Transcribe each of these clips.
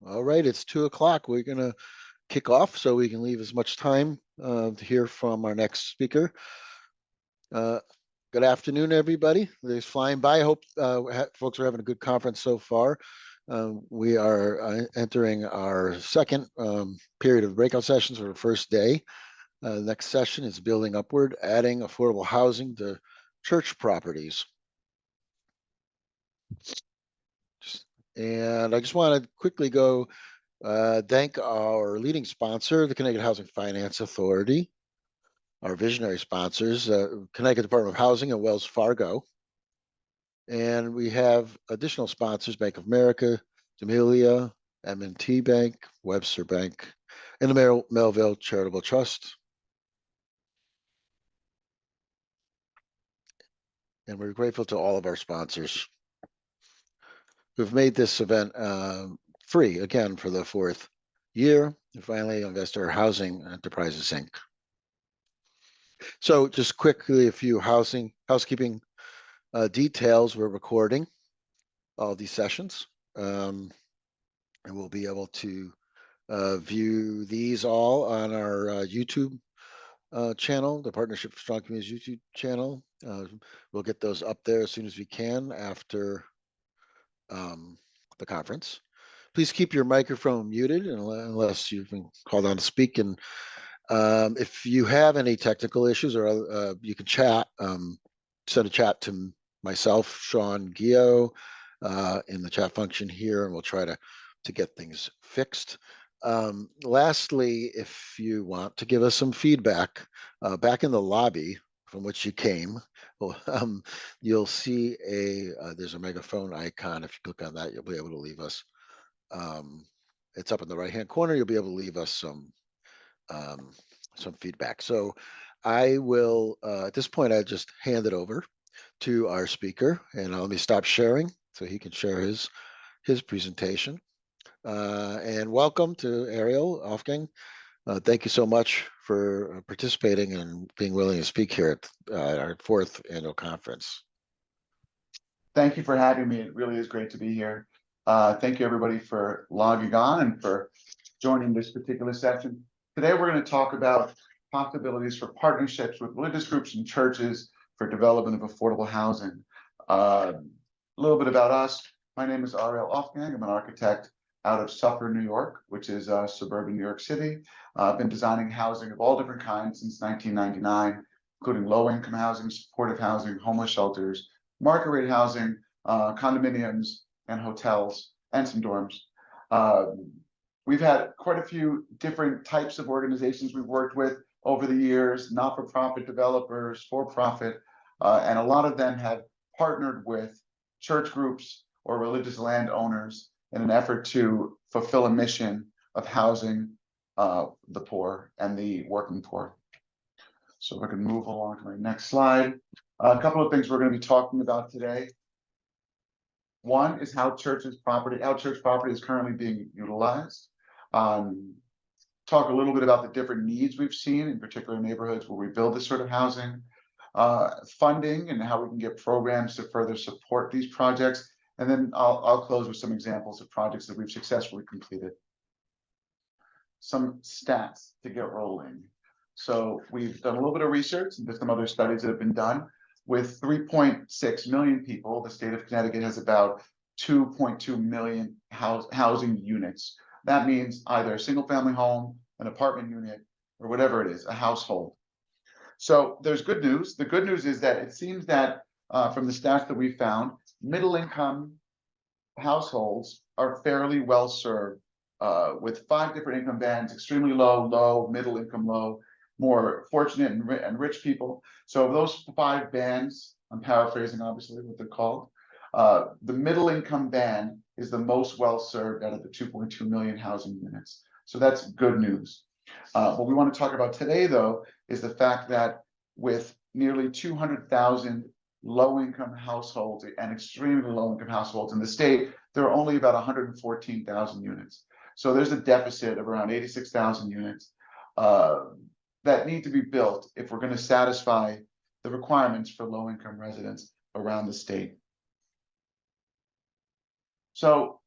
All right, it's 2 o'clock. We're going to kick off so we can leave as much time to hear from our next speaker. Good afternoon, everybody. It's flying by. I hope folks are having a good conference so far. We are entering our second period of breakout sessions for the first day. The next session is building upward, adding affordable housing to church properties. And I just want to quickly go thank our leading sponsor, the Connecticut Housing Finance Authority, our visionary sponsors, Connecticut Department of Housing and Wells Fargo. And we have additional sponsors, Bank of America, D'Amelia, M&T Bank, Webster Bank, and the Melville Charitable Trust. And we're grateful to all of our sponsors who've made this event free, again, for the fourth year. And finally, Investor Housing Enterprises, Inc. So just quickly, a few housekeeping details. We're recording all these sessions, and we'll be able to view these all on our YouTube channel, the Partnership for Strong Communities YouTube channel. We'll get those up there as soon as we can after the conference. Please keep your microphone muted unless you've been called on to speak. And if you have any technical issues, or you can chat, send a chat to myself, Sean Gio, in the chat function here, and we'll try to get things fixed. Lastly, if you want to give us some feedback, back in the lobby from which you came, you'll see there's a megaphone icon. If you click on that, you'll be able to leave us. It's up in the right-hand corner. You'll be able to leave us some feedback. So I will, at this point, I just hand it over to our speaker, and let me stop sharing so he can share his presentation. And welcome to Ariel Aufgang. Thank you so much for participating and being willing to speak here at our fourth annual conference. Thank you for having me. It really is great to be here. Thank you, everybody, for logging on and for joining this particular session. Today, we're going to talk about possibilities for partnerships with religious groups and churches for development of affordable housing. A little bit about us. My name is Ariel Aufgang. I'm an architect out of Suffern, New York, which is suburban New York City. I've been designing housing of all different kinds since 1999, including low-income housing, supportive housing, homeless shelters, market rate housing, condominiums, and hotels, and some dorms. We've had quite a few different types of organizations we've worked with over the years, not-for-profit developers, for-profit, and a lot of them have partnered with church groups or religious landowners in an effort to fulfill a mission of housing the poor and the working poor. So if I can move along to my next slide. A couple of things we're going to be talking about today. One is how church property is currently being utilized. Talk a little bit about the different needs we've seen in particular neighborhoods where we build this sort of housing, funding, and how we can get programs to further support these projects. And then I'll close with some examples of projects that we've successfully completed. Some stats to get rolling. So we've done a little bit of research and some other studies that have been done. With 3.6 million people, the state of Connecticut has about 2.2 million housing units. That means either a single family home, an apartment unit, or whatever it is, a household. So there's good news. The good news is that it seems that from the stats that we found, middle income households are fairly well served with 5 different income bands: extremely low, low, middle income, low, more fortunate and rich people. So of those 5 bands, I'm paraphrasing obviously what they're called, the middle income band is the most well served out of the 2.2 million housing units. So that's good news. What we want to talk about today, though, is the fact that with nearly 200,000 low-income households and extremely low-income households in the state, there are only about 114,000 units. So there's a deficit of around 86,000 units that need to be built if we're going to satisfy the requirements for low-income residents around the state. So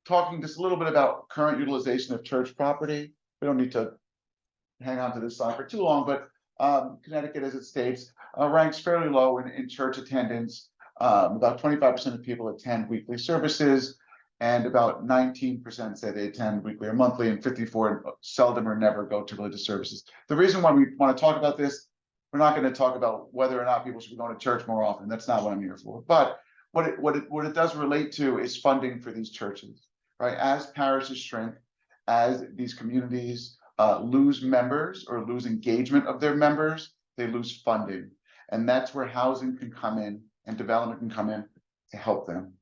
talking just a little bit about current utilization of church property. We don't need to hang on to this slide for too long, but Connecticut, as it states, ranks fairly low in church attendance. About 25% of people attend weekly services, and about 19% say they attend weekly or monthly, and 54% seldom or never go to religious services. The reason why we want to talk about this, we're not going to talk about whether or not people should be going to church more often. That's not what I'm here for. But what it does relate to is funding for these churches, right? As parishes shrink, as these communities lose members or lose engagement of their members, they lose funding. And that's where housing can come in and development can come in to help them.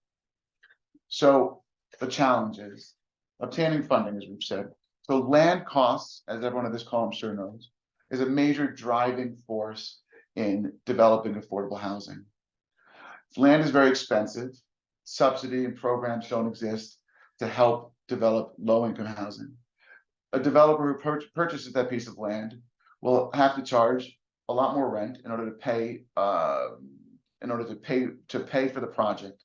So the challenge is obtaining funding, as we've said. So land costs, as everyone in this call I'm sure knows, is a major driving force in developing affordable housing. Land is very expensive. Subsidy and programs don't exist to help develop low-income housing. A developer who purchases that piece of land will have to charge a lot more rent in order to pay for the project.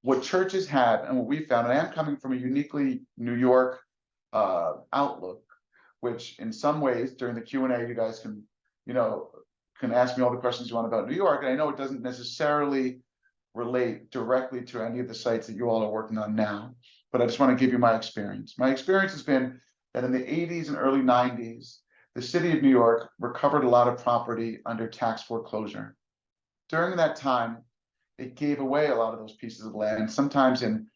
What churches have, and what we found, and I am coming from a uniquely New York outlook, which in some ways during the Q&A you guys can, can ask me all the questions you want about New York, and I know it doesn't necessarily relate directly to any of the sites that you all are working on now, but I just want to give you my experience. My experience has been that in the 80s and early 90s, the city of New York recovered a lot of property under tax foreclosure. During that time, it gave away a lot of those pieces of land, sometimes in,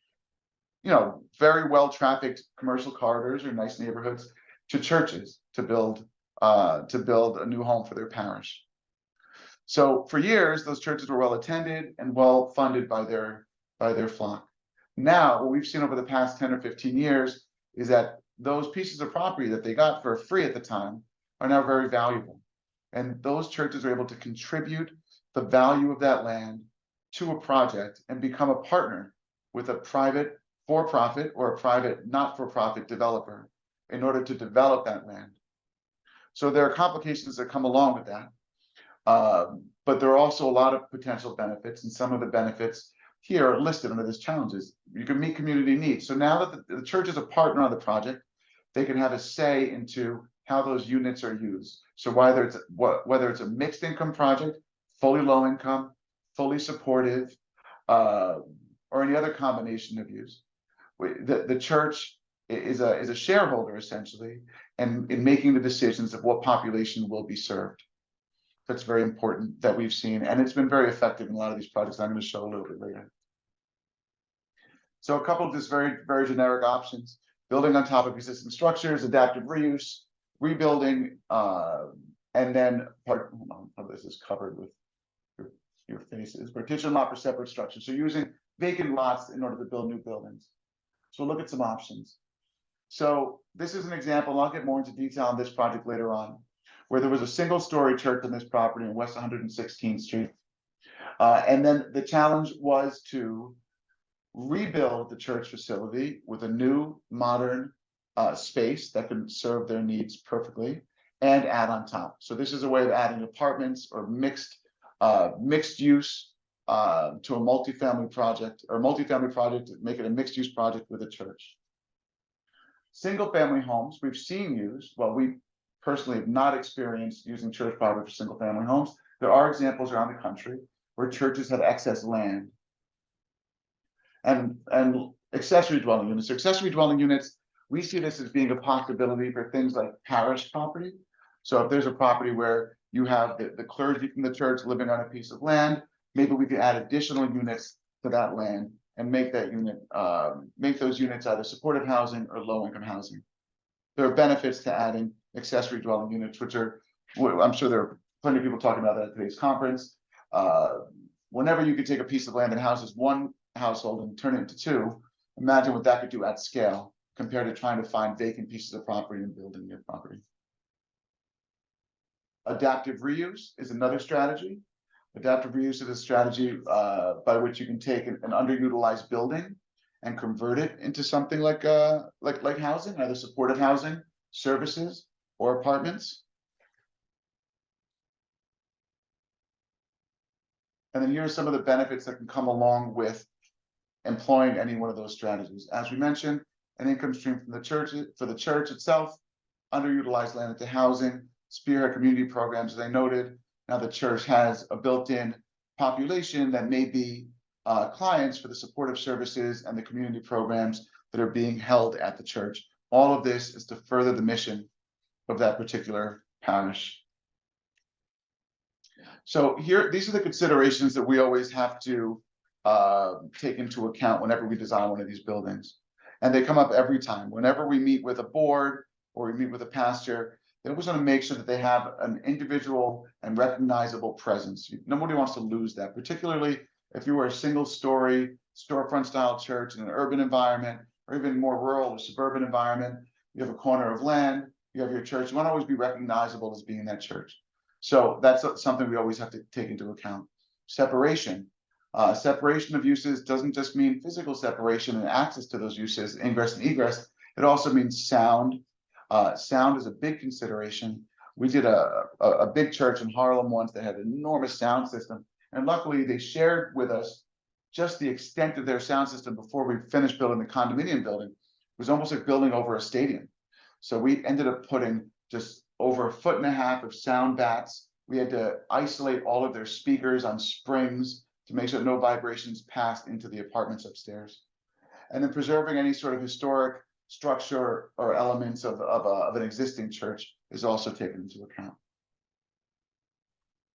very well-trafficked commercial corridors or nice neighborhoods, to churches to build a new home for their parish. So for years, those churches were well attended and well funded by their flock. Now, what we've seen over the past 10 or 15 years is that those pieces of property that they got for free at the time are now very valuable. And those churches are able to contribute the value of that land to a project and become a partner with a private for-profit or a private not-for-profit developer in order to develop that land. So there are complications that come along with that. But there are also a lot of potential benefits, and some of the benefits here are listed under this challenges. You can meet community needs. So now that the church is a partner on the project, they can have a say into how those units are used. So whether it's a mixed income project, fully low income, fully supportive, or any other combination of use, the church is a shareholder essentially, and in making the decisions of what population will be served. That's very important that we've seen, and it's been very effective in a lot of these projects I'm going to show a little bit later. So a couple of just very, very generic options: building on top of existing structures, adaptive reuse, rebuilding, and then this is covered with your faces, partition lot for separate structures. So using vacant lots in order to build new buildings. So we'll look at some options. So this is an example. I'll get more into detail on this project later on, where there was a single-story church on this property in West 116th Street. And then the challenge was to rebuild the church facility with a new modern space that could serve their needs perfectly and add on top. So this is a way of adding apartments or mixed use to a multifamily project, make it a mixed use project with a church. Single family homes we've seen used, well, we personally have not experienced using church property for single family homes. There are examples around the country where churches have excess land. And accessory dwelling units. Accessory dwelling units, we see this as being a possibility for things like parish property. So if there's a property where you have the clergy from the church living on a piece of land, maybe we could add additional units to that land and make those units either supportive housing or low-income housing. There are benefits to adding accessory dwelling units, which are, I'm sure there are plenty of people talking about that at today's conference. Whenever you could take a piece of land that houses one household and turn it into two, imagine what that could do at scale compared to trying to find vacant pieces of property and building new property. Adaptive reuse is another strategy. Adaptive reuse is a strategy by which you can take an underutilized building and convert it into something like housing, either supportive housing, services, or apartments. And then here are some of the benefits that can come along with employing any one of those strategies. As we mentioned, an income stream from the church for the church itself, underutilized land into housing, spearhead community programs, as I noted. Now the church has a built-in population that may be clients for the supportive services and the community programs that are being held at the church. All of this is to further the mission of that particular parish. So here, these are the considerations that we always have to take into account whenever we design one of these buildings. And they come up every time. Whenever we meet with a board or we meet with a pastor, they always want to make sure that they have an individual and recognizable presence. Nobody wants to lose that, particularly if you were a single-story storefront style church in an urban environment, or even more rural or suburban environment. You have a corner of land, you have your church. You want to always be recognizable as being that church. So that's something we always have to take into account. Separation. Separation of uses doesn't just mean physical separation and access to those uses, ingress and egress. It also means sound. Sound is a big consideration. We did a big church in Harlem once that had an enormous sound system. And luckily they shared with us just the extent of their sound system before we finished building the condominium building. It was almost like building over a stadium. So we ended up putting just over 1.5 feet of sound bats. We had to isolate all of their speakers on springs to make sure no vibrations passed into the apartments upstairs. And then preserving any sort of historic structure or elements of an existing church is also taken into account.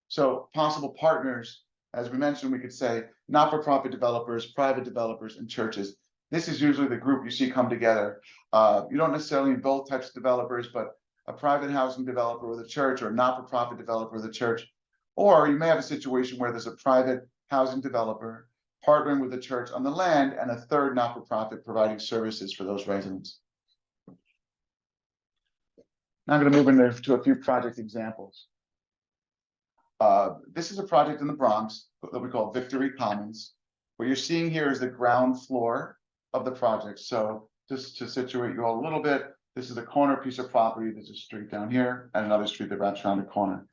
So possible partners, as we mentioned, we could say not-for-profit developers, private developers, and churches. This is usually the group you see come together. You don't necessarily need both types of developers, but a private housing developer with a church or a not-for-profit developer with a church. Or you may have a situation where there's a private housing developer partnering with the church on the land and a third not-for-profit providing services for those residents. Now I'm going to move into a few project examples. This is a project in the Bronx that we call Victory Commons. What you're seeing here is the ground floor of the project. So just to situate you all a little bit, this is a corner piece of property. There's a street down here and another street that wraps around the corner.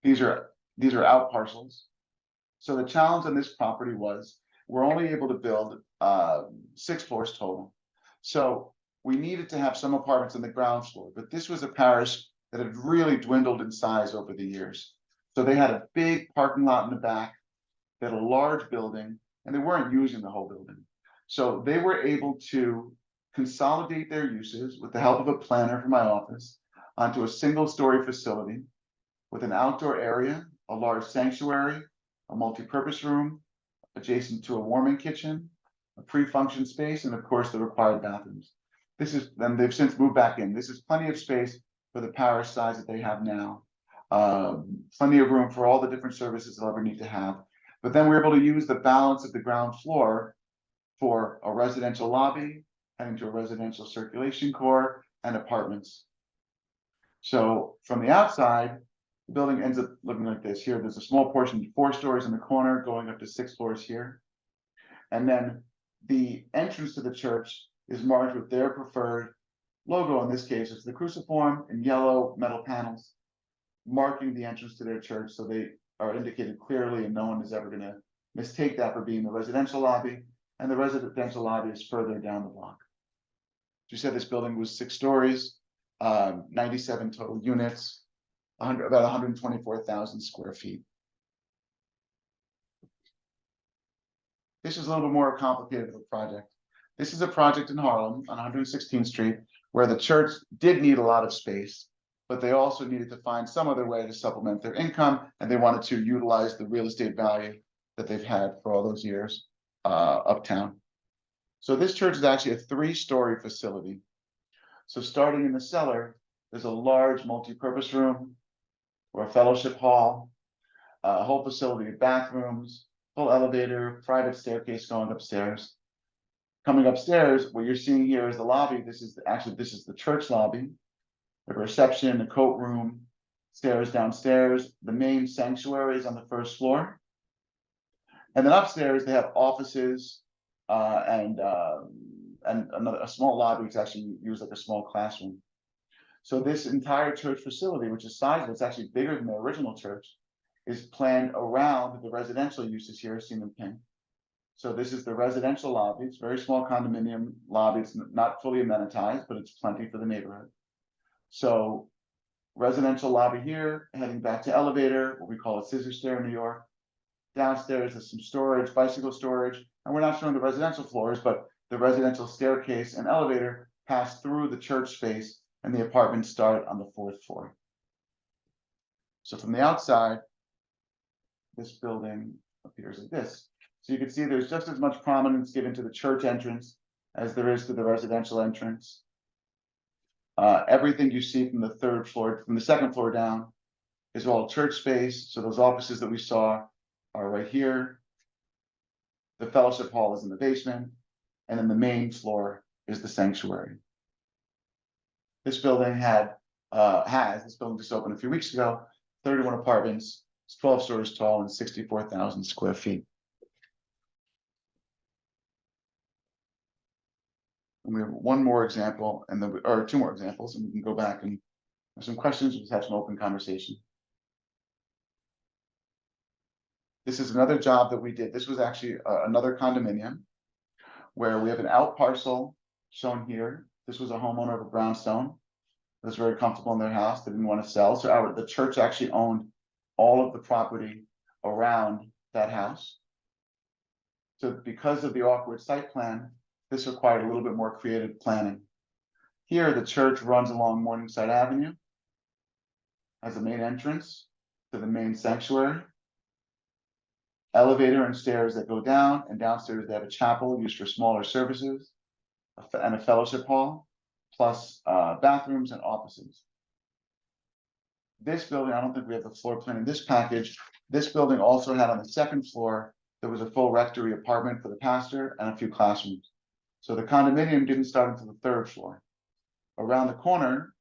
These are out parcels. So the challenge on this property was we're only able to build 6 floors total. So we needed to have some apartments on the ground floor, but this was a parish that had really dwindled in size over the years. So they had a big parking lot in the back, they had a large building, and they weren't using the whole building. So they were able to consolidate their uses with the help of a planner from my office onto a single-story facility with an outdoor area, a large sanctuary, a multi-purpose room, adjacent to a warming kitchen, a pre-function space, and of course the required bathrooms. And they've since moved back in. This is plenty of space for the parish size that they have now. Plenty of room for all the different services they'll ever need to have. But then we're able to use the balance of the ground floor for a residential lobby, heading to a residential circulation core, and apartments. So from the outside, the building ends up looking like this. Here, there's a small portion, 4 stories in the corner, going up to 6 floors here. And then the entrance to the church is marked with their preferred logo. In this case, it's the cruciform in yellow metal panels, marking the entrance to their church, so they are indicated clearly and no one is ever going to mistake that for being the residential lobby. And the residential lobby is further down the block. As you said, this building was 6 stories, 97 total units, about 124,000 square feet. This is a little bit more complicated of a project. This is a project in Harlem on 116th Street where the church did need a lot of space, but they also needed to find some other way to supplement their income, and they wanted to utilize the real estate value that they've had for all those years uptown. So this church is actually a 3-story facility. So starting in the cellar, there's a large multi-purpose room or a fellowship hall, a whole facility of bathrooms, full elevator, private staircase going upstairs. Coming upstairs, what you're seeing here is the lobby. This is the church lobby, the reception, the coat room, stairs downstairs. The main sanctuary is on the 1st floor. And then upstairs, they have offices and a small lobby which actually used like a small classroom. So this entire church facility, which is sizable, it's actually bigger than the original church, is planned around the residential uses here, seen in pink. So this is the residential lobby. It's a very small condominium lobby. It's not fully amenitized, but it's plenty for the neighborhood. So residential lobby here, heading back to elevator, what we call a scissor stair in New York. Downstairs is some storage, bicycle storage, and we're not showing the residential floors, but the residential staircase and elevator pass through the church space, and the apartments start on the 4th floor. So from the outside, this building appears like this. So you can see there's just as much prominence given to the church entrance as there is to the residential entrance. Everything you see from the 3rd floor, from the 2nd floor down, is all church space. So those offices that we saw are right here. The fellowship hall is in the basement, and then the main floor is the sanctuary. This building this building just opened a few weeks ago, 31 apartments, it's 12 stories tall and 64,000 square feet. And we have one more example, and then, or two more examples, and we can go back and have some questions, we'll have some open conversation. This is another job that we did. This was actually another condominium where we have an out parcel shown here. This was a homeowner of a brownstone that was very comfortable in their house. They didn't want to sell. So the church actually owned all of the property around that house. So because of the awkward site plan, this required a little bit more creative planning. Here, the church runs along Morningside Avenue as a main entrance to the main sanctuary. Elevator and stairs that go down, and downstairs they have a chapel used for smaller services and a fellowship hall, plus bathrooms and offices. This building, I don't think we have the floor plan in this package. This building also had on the 2nd floor, there was a full rectory apartment for the pastor and a few classrooms. So the condominium didn't start until the 3rd floor. Around the corner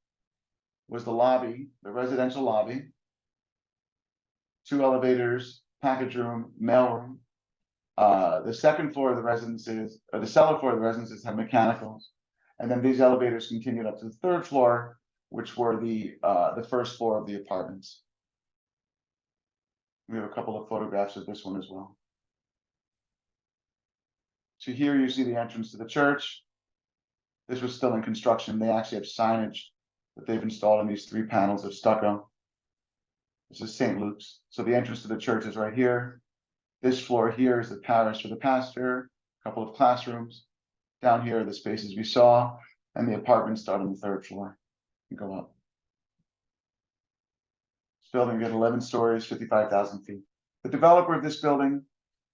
was the lobby, the residential lobby, 2 elevators, package room, mail room. The 2nd floor of the residences, or the cellar floor of the residences, had mechanicals, and then these elevators continued up to the 3rd floor, which were the 1st floor of the apartments. We have a couple of photographs of this one as well. So here you see the entrance to the church. This was still in construction. They actually have signage that they've installed in these 3 panels of stucco. This is St. Luke's. So the entrance to the church is right here. This floor here is the parish for the pastor, a couple of classrooms. Down here are the spaces we saw, and the apartments start on the 3rd floor. You go up. This building got 11 stories, 55,000 feet. The developer of this building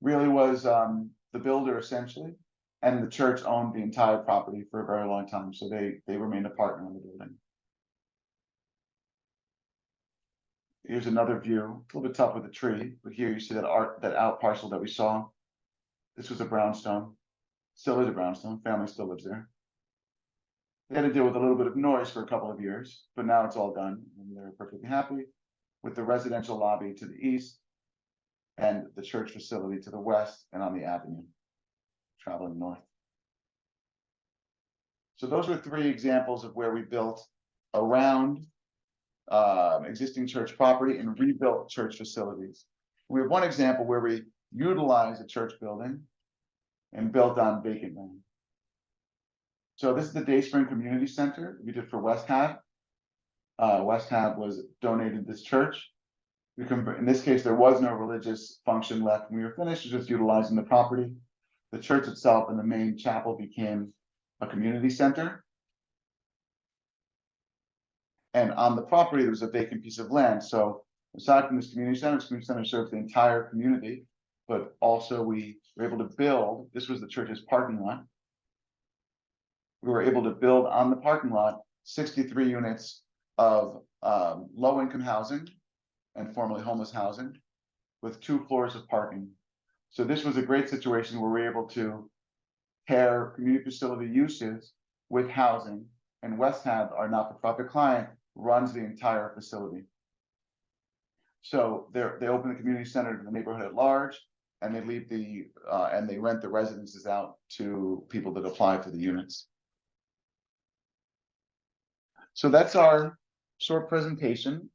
really was the builder essentially, and the church owned the entire property for a very long time. So they remained a partner in the building. Here's another view, a little bit tough with the tree, but here you see that out parcel that we saw. This was a brownstone, still is a brownstone, family still lives there. They had to deal with a little bit of noise for a couple of years, but now it's all done and they're perfectly happy with the residential lobby to the east and the church facility to the west and on the avenue, traveling north. So those were 3 examples of where we built around existing church property and rebuilt church facilities. We have one example where we utilized a church building and built on vacant land. So this is the Dayspring Community Center we did for West Hab. West Hab was donated this church. In this case, there was no religious function left when we were finished, just utilizing the property. The church itself and the main chapel became a community center. And on the property, there was a vacant piece of land. So aside from this community center serves the entire community, but also we were able to build, this was the church's parking lot. We were able to build on the parking lot 63 units of low-income housing and formerly homeless housing with 2 floors of parking. So this was a great situation where we were able to pair community facility uses with housing, and West Hab, our not-for-profit client, runs the entire facility. So they open the community center to the neighborhood at large, and they leave and they rent the residences out to people that apply for the units. So that's our short presentation.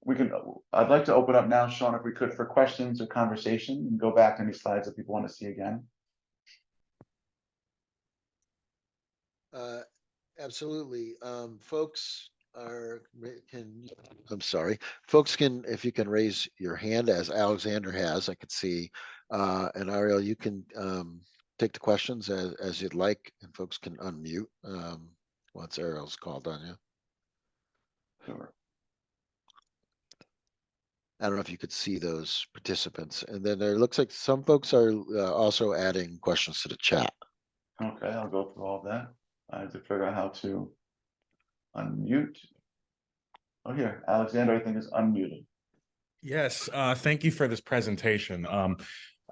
I'd like to open up now, Sean, if we could, for questions or conversation, and go back to any slides that people want to see again. Uh, absolutely. Folks I'm sorry, folks can, if you can raise your hand as Alexander has, I could see, and Ariel, you can take the questions as you'd like, and folks can unmute once Ariel's called on you. Sure. I don't know if you could see those participants. And then there looks like some folks are also adding questions to the chat. Okay, I'll go through all of that. I have to figure out how to unmute. Oh, here, Alexander, I think is unmuted. Yes, thank you for this presentation.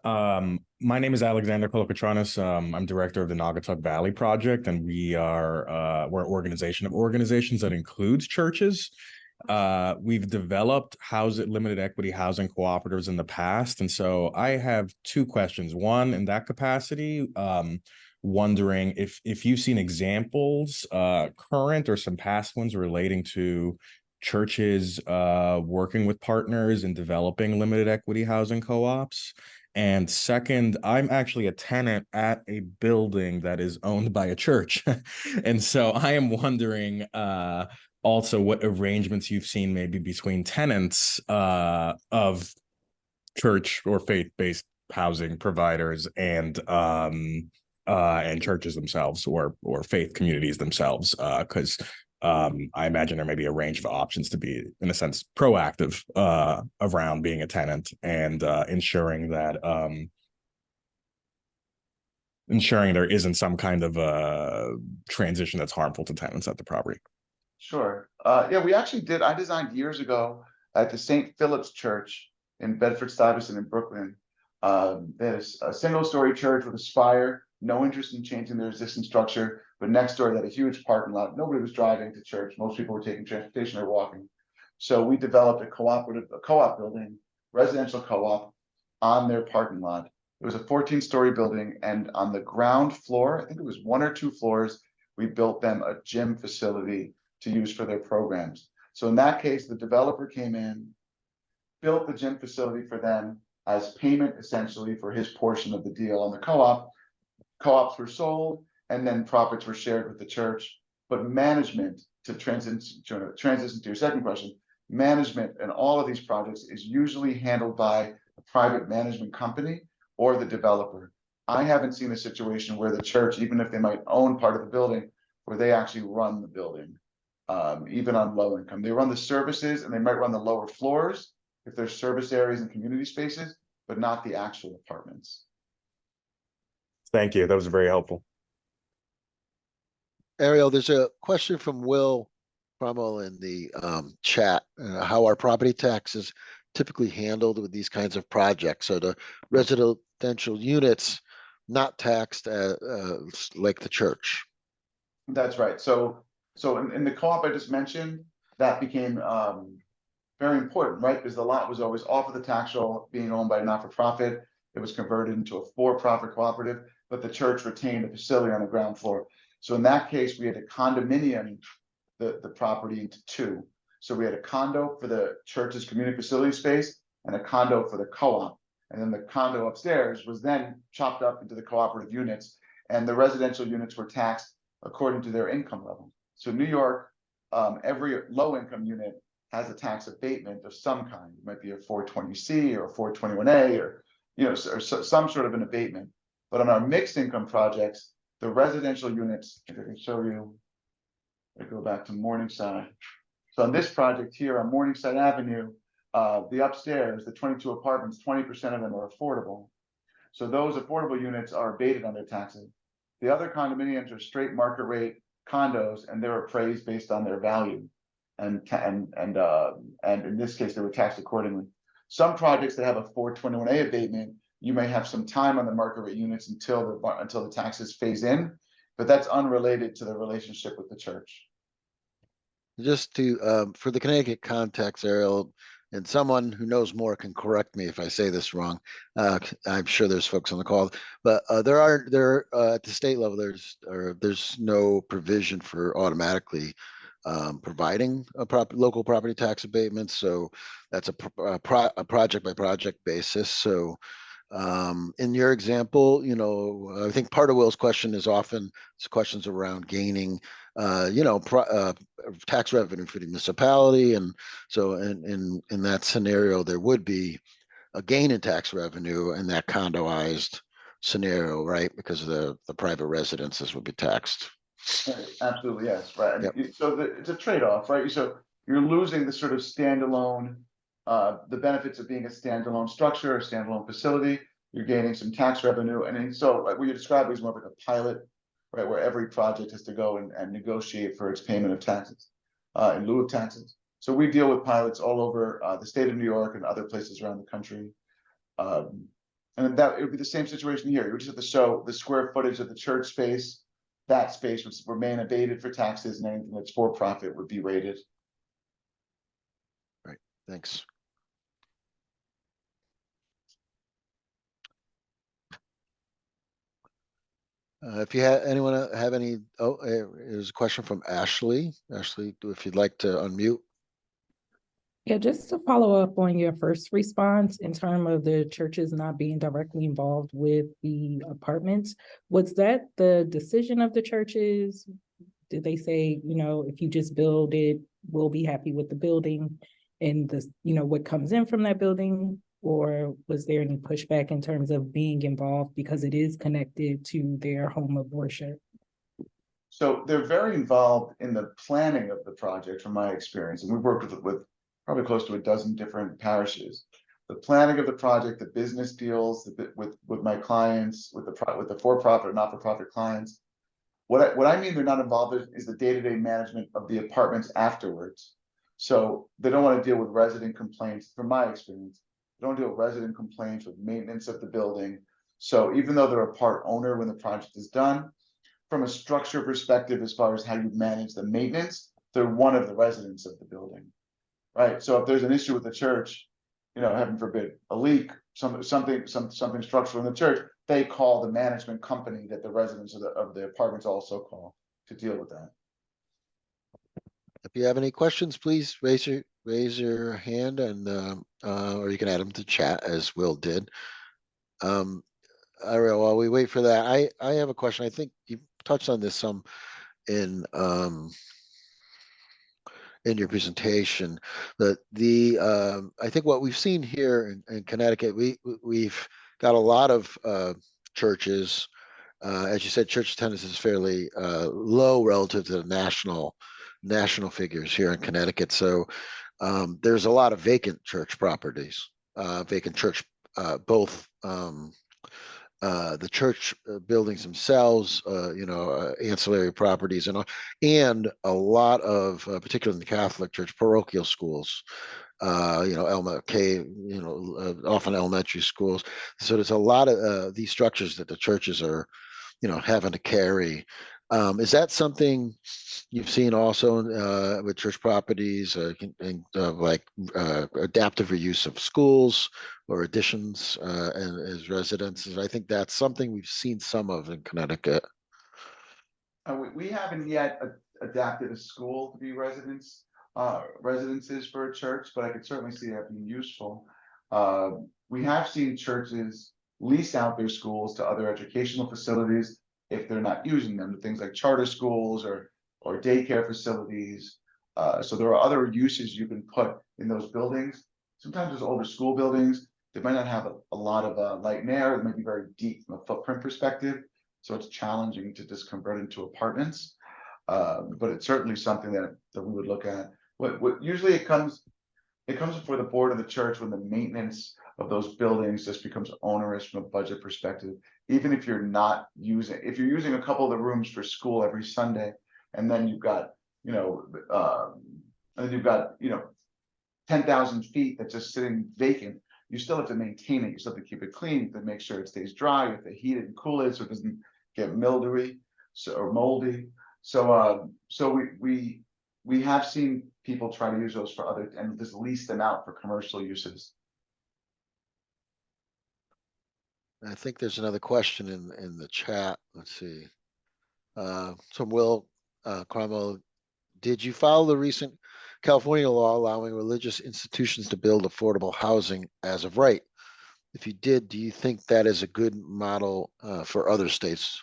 My name is Alexander Kolokotronis. I'm director of the Naugatuck Valley Project, and we're an organization of organizations that includes churches. We've developed limited equity housing cooperatives in the past, and so I have two questions. One, in that capacity, wondering if you've seen examples, current or some past ones relating to churches working with partners and developing limited equity housing co-ops. And second, I'm actually a tenant at a building that is owned by a church. And so I am wondering also what arrangements you've seen maybe between tenants of church or faith-based housing providers and churches themselves or faith communities themselves, because I imagine there may be a range of options to be, in a sense, proactive around being a tenant and ensuring there isn't some kind of transition that's harmful to tenants at the property. Sure. Yeah, we actually did. I designed years ago at the St. Philip's Church in Bedford-Stuyvesant in Brooklyn. There's a single-story church with a spire, no interest in changing their existing structure, but next door they had a huge parking lot. Nobody was driving to church. Most people were taking transportation or walking. So we developed a co-op building, residential co-op on their parking lot. It was a 14-story building, and on the ground floor, I think it was one or two floors, we built them a gym facility to use for their programs. So in that case, the developer came in, built the gym facility for them as payment essentially for his portion of the deal on the co-op. Co-ops were sold, and then profits were shared with the church. But management, to transition to your second question, management in all of these projects is usually handled by a private management company or the developer. I haven't seen a situation where the church, even if they might own part of the building, where they actually run the building. Even on low income, they run the services and they might run the lower floors if there's service areas and community spaces, but not the actual apartments. Thank you. That was very helpful. Ariel, there's a question from Will Crummell in the chat. How are property taxes typically handled with these kinds of projects? So the residential units not taxed like the church. That's right. So in the co-op I just mentioned, that became very important, right? Because the lot was always off of the tax roll, being owned by a not-for-profit. It was converted into a for-profit cooperative, but the church retained a facility on the ground floor. So in that case, we had to condominium the property into two. So we had a condo for the church's community facility space and a condo for the co-op. And then the condo upstairs was then chopped up into the cooperative units, and the residential units were taxed according to their income level. So New York, every low income unit has a tax abatement of some kind. It might be a 420C or a 421A or, or some sort of an abatement. But on our mixed income projects, the residential units, if I can show you, I go back to Morningside. So on this project here on Morningside Avenue, the upstairs, the 22 apartments, 20% of them are affordable. So those affordable units are abated on their taxes. The other condominiums are straight market rate condos, and they're appraised based on their value. And in this case, they were taxed accordingly. Some projects that have a 421A abatement, you may have some time on the market rate units until the taxes phase in, but that's unrelated to the relationship with the church. Just to for the Connecticut context, Ariel, and someone who knows more can correct me if I say this wrong. I'm sure there's folks on the call, but at the state level, there's no provision for automatically providing a local property tax abatement. So that's a project by project basis. So In your example, you know, I think part of Will's question is often questions around gaining, you know, tax revenue for the municipality, and so in that scenario, there would be a gain in tax revenue in that condoized scenario, right? Because the private residences would be taxed. Right, absolutely, yes, right. Yep. So it's a trade-off, right? So you're losing the sort of standalone, the benefits of being a standalone structure, a standalone facility. You're gaining some tax revenue, and then, so like what you described is more of like a pilot, right, where every project has to go and negotiate for its payment of taxes, in lieu of taxes. So we deal with pilots all over the state of New York and other places around the country. And that it would be the same situation here. You would just have to show the square footage of the church space. That space would remain abated for taxes, and anything that's for profit would be rated. Right. Thanks. If you have anyone have any, there's a question from Ashley. Ashley, if you'd like to unmute. Yeah, just to follow up on your first response in terms of the churches not being directly involved with the apartments, was that the decision of the churches? Did they say, you know, if you just build it, we'll be happy with the building and the, you know, what comes in from that building? Or was there any pushback in terms of being involved because it is connected to their home of worship? So they're very involved in the planning of the project, from my experience, and we've worked with probably close to a dozen different parishes. The planning of the project, the business deals with my clients, with the for-profit and not-for-profit clients. What I mean they're not involved in is the day-to-day management of the apartments afterwards. So they don't want to deal with resident complaints, from my experience. They don't deal with resident complaints, with maintenance of the building. So even though they're a part owner when the project is done, from a structure perspective, as far as how you manage the maintenance, they're one of the residents of the building, right? So if there's an issue with the church, you know, heaven forbid, a leak, something structural in the church, they call the management company that the residents of the apartments also call to deal with that. If you have any questions, please raise your hand, and or you can add them to chat as Will did. Ariel, while we wait for that, I have a question. I think you touched on this some in your presentation. I think what we've seen here in Connecticut, we've got a lot of churches. As you said, church attendance is fairly low relative to the national figures here in Connecticut. So there's a lot of vacant church properties, vacant church, both the church buildings themselves, you know, ancillary properties, and a lot of, particularly in the Catholic Church, parochial schools. You know, you know, often elementary schools. So there's a lot of these structures that the churches are, you know, having to carry. Is that something you've seen also with church properties, like adaptive reuse of schools or additions and as residences? I think that's something we've seen some of in Connecticut. We haven't yet adapted a school to be residences for a church, but I could certainly see that being useful. We have seen churches lease out their schools to other educational facilities if they're not using them, things like charter schools or daycare facilities. So there are other uses you can put in those buildings. Sometimes those older school buildings, they might not have a lot of light and air. They might be very deep from a footprint perspective. So it's challenging to just convert into apartments. But it's certainly something that we would look at. What usually it comes before the board of the church when the maintenance of those buildings just becomes onerous from a budget perspective. Even if you're using a couple of the rooms for school every Sunday, and then you've got, you know, 10,000 feet that's just sitting vacant, you still have to maintain it. You still have to keep it clean, to make sure it stays dry. You have to heat it and cool it so it doesn't get mildewy or moldy. So we have seen people try to use those for other, and just lease them out for commercial uses. I think there's another question in the chat. Let's see. From Will Cromwell. Did you follow the recent California law allowing religious institutions to build affordable housing as of right? If you did, do you think that is a good model for other states?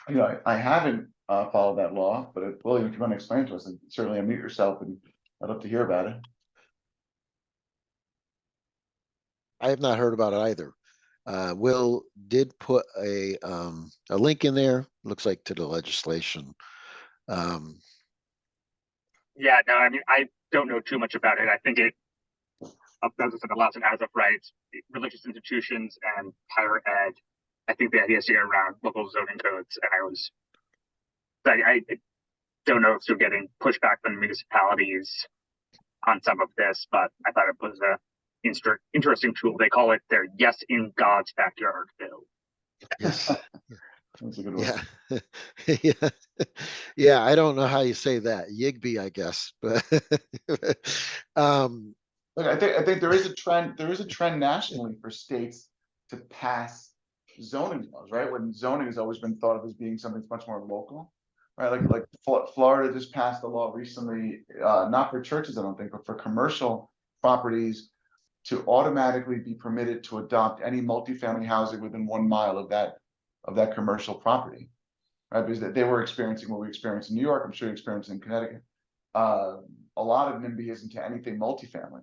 You know, I haven't followed that law, but William, if you want to explain to us, and certainly unmute yourself, and I'd love to hear about it. I have not heard about it either. Will did put a link in there, looks like to the legislation. Um, Yeah, no, I mean, I don't know too much about it. I think it does allows it as of rights, religious institutions and higher ed. I think the idea is to get around local zoning codes, and I don't know if you're getting pushback from municipalities on some of this, but I thought it was a interesting tool. They call it their "Yes in God's Backyard" bill. yes. That's a good one. Yeah. Yeah. Yeah. I don't know how you say that. Yigby, I guess, but um, Look, I think there is a trend. There is a trend nationally for states to pass zoning laws, right? When zoning has always been thought of as being something that's much more local, right? Like Florida just passed a law recently, not for churches, I don't think, but for commercial properties to automatically be permitted to adopt any multifamily housing within 1 mile of that commercial property, right? Because they were experiencing what we experienced in New York. I'm sure you experienced in Connecticut. A lot of NIMBY is into anything multifamily.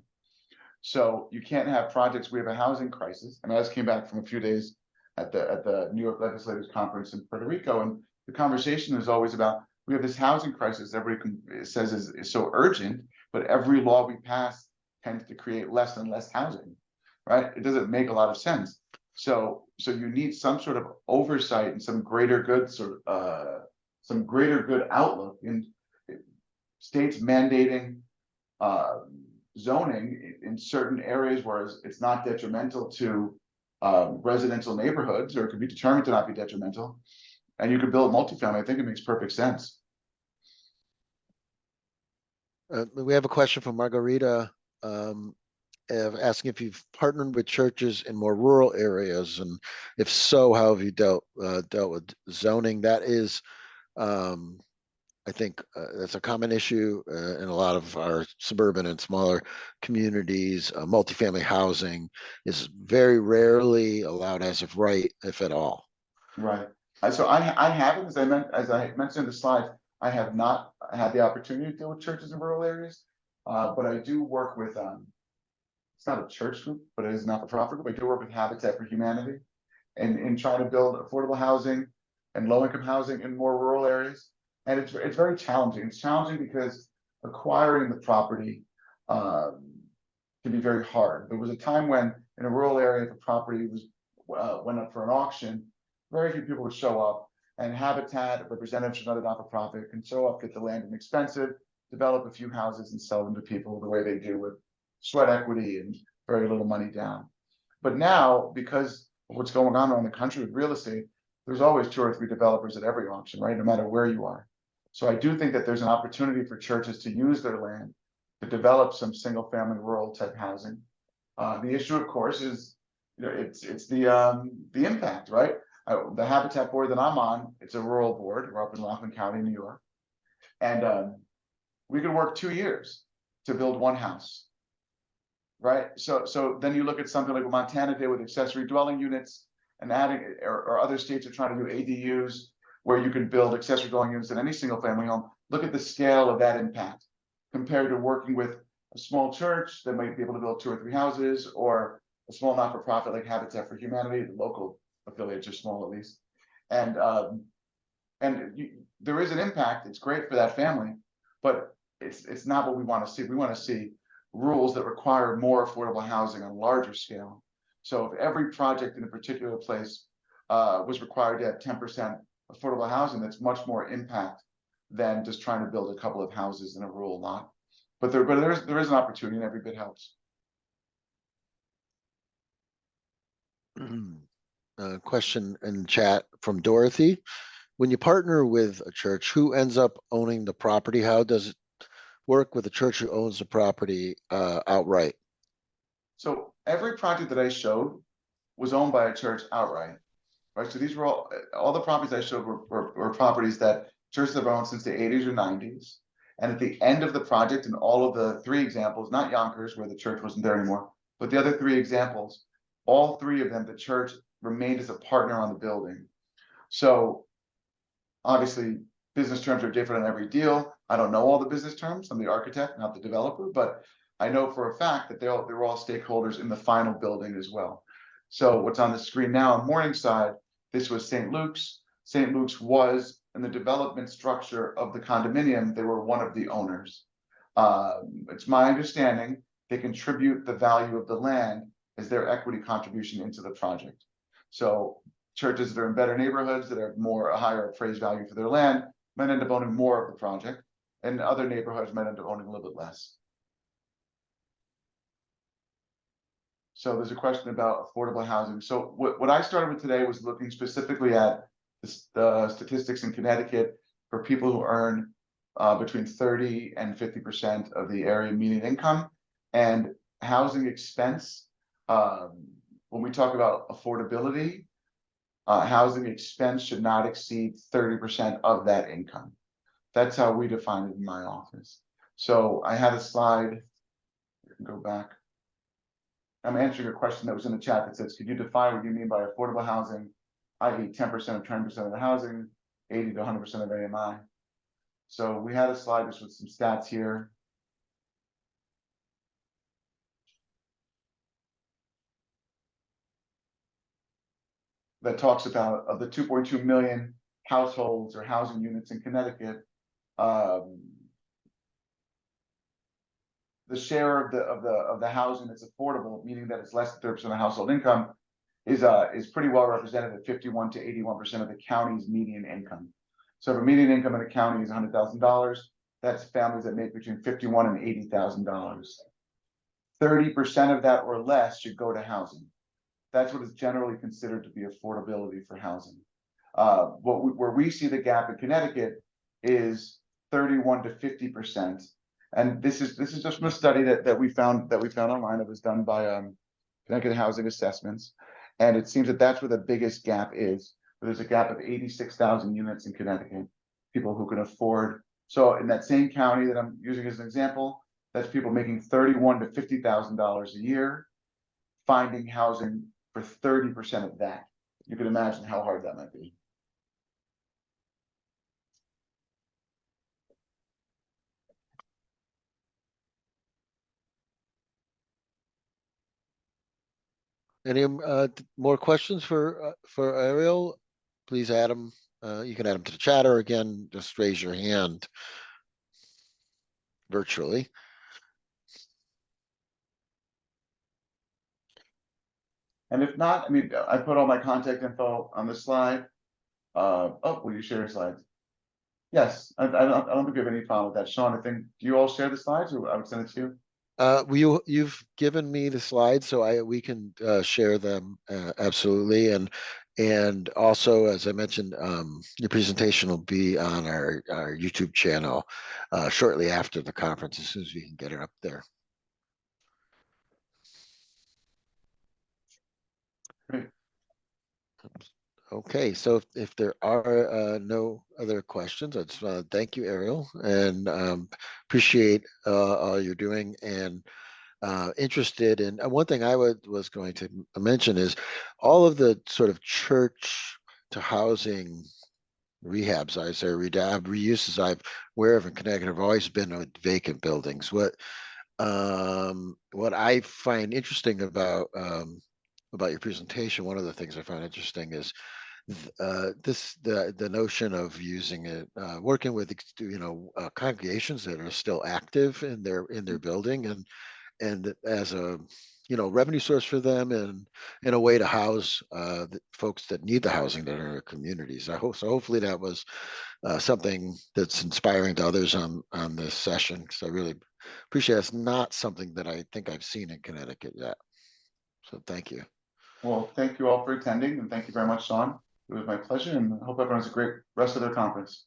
So you can't have projects. We have a housing crisis, and I just came back from a few days at the New York Legislators Conference in Puerto Rico, and the conversation is always about we have this housing crisis. Everybody says is so urgent, but every law we pass tends to create less and less housing, right? It doesn't make a lot of sense. So you need some sort of oversight and some greater good some greater good outlook in states mandating zoning in certain areas where it's not detrimental to residential neighborhoods, or it could be determined to not be detrimental, and you could build multifamily. I think it makes perfect sense. we have a question from Margarita asking if you've partnered with churches in more rural areas, and if so, how have you dealt with zoning? That is, I think that's a common issue in a lot of our suburban and smaller communities. Multifamily housing is very rarely allowed as of right, if at all. Right. So I haven't, as I mentioned in the slides, I have not had the opportunity to deal with churches in rural areas, but I do work with it's not a church group, but it is not for profit group. I do work with Habitat for Humanity and in trying to build affordable housing and low income housing in more rural areas. And it's very challenging. It's challenging because acquiring the property can be very hard. There was a time when in a rural area, if a property was went up for an auction, very few people would show up, and Habitat, representatives from another not-for-profit, can show up, get the land inexpensive, develop a few houses and sell them to people the way they do with sweat equity and very little money down. But now, because of what's going on around the country with real estate, there's always 2 or 3 developers at every auction, right? No matter where you are. So I do think that there's an opportunity for churches to use their land to develop some single family rural type housing. The issue, of course, is it's the impact, right? The Habitat board that I'm on, it's a rural board. We're up in Rockland County, New York, and we could work 2 years to build 1 house, right? So then you look at something like what Montana did with accessory dwelling units, and adding, or other states are trying to do ADUs, where you can build accessory dwelling units in any single family home. Look at the scale of that impact compared to working with a small church that might be able to build 2 or 3 houses, or a small not-for-profit like Habitat for Humanity. The local affiliates are small, at least, and there is an impact. It's great for that family, but it's not what we want to see. We want to see rules that require more affordable housing on a larger scale. So if every project in a particular place was required to have 10% affordable housing, that's much more impact than just trying to build a couple of houses in a rural lot. But there is an opportunity, and every bit helps. Question in chat from Dorothy. When you partner with a church, who ends up owning the property? How does it work with a church who owns the property outright? So every project that I showed was owned by a church outright, right? So these were all the properties I showed were properties that churches have owned since the 80s or 90s. And at the end of the project, in all of the 3 examples, not Yonkers, where the church wasn't there anymore, but the other 3 examples, all three of them, the church remained as a partner on the building. So obviously, business terms are different on every deal. I don't know all the business terms. I'm the architect, not the developer, but I know for a fact that they were all stakeholders in the final building as well. So what's on the screen now on Morningside, this was St. Luke's. St. Luke's was in the development structure of the condominium. They were one of the owners. It's my understanding they contribute the value of the land as their equity contribution into the project. So churches that are in better neighborhoods that are a higher appraised value for their land might end up owning more of the project, and other neighborhoods might end up owning a little bit less. So there's a question about affordable housing. So what I started with today was looking specifically at the statistics in Connecticut for people who earn between 30 and 50% of the area median income, and housing expense. When we talk about affordability, housing expense should not exceed 30% of that income. That's how we define it in my office. So I had a slide, you can go back. I'm answering a question that was in the chat that says, could you define what you mean by affordable housing, i.e. 10% or 20% of the housing, 80 to 100% of AMI. So we had a slide just with some stats here. That talks about of the 2.2 million households or housing units in Connecticut, the share of the housing that's affordable, meaning that it's less than 30% of household income, is pretty well represented at 51 to 81% of the county's median income. So if a median income in a county is $100,000, that's families that make between $51,000 and $80,000. 30% of that or less should go to housing. That's what is generally considered to be affordability for housing. Where we see the gap in Connecticut is 31 to 50%. And this is just from a study that we found online that was done by Connecticut Housing Assessments. And it seems that that's where the biggest gap is. There's a gap of 86,000 units in Connecticut, people who can afford. So in that same county that I'm using as an example, that's people making $31,000 to $50,000 a year, finding housing for 30% of that. You can imagine how hard that might be. Any more questions for Ariel? Please add them. You can add them to the chat, or again, just raise your hand virtually. And if not, I mean, I put all my contact info on the slide. Oh, will you share your slides? Yes, I don't think we have any problem with that. Sean, I think, do you all share the slides, or I would send it to you? You've given me the slides, so we can share them absolutely, and also, as I mentioned, your presentation will be on our YouTube channel shortly after the conference, as soon as we can get it up there. Great. Okay, so if there are no other questions, I just want to thank you, Ariel, and appreciate all you're doing, and interested in one thing I was going to mention is all of the sort of church to housing rehabs, I say reuses I'm aware of in Connecticut have always been with vacant buildings. What I find interesting about your presentation, one of the things I find interesting is the notion of using it, working with congregations that are still active in their building, and as a revenue source for them, and in a way to house the folks that need the housing that are in our communities. Hopefully that was something that's inspiring to others on this session, because I really appreciate it. It's not something that I think I've seen in Connecticut yet. So thank you. Well, thank you all for attending, and thank you very much, Sean. It was my pleasure, and I hope everyone has a great rest of their conference.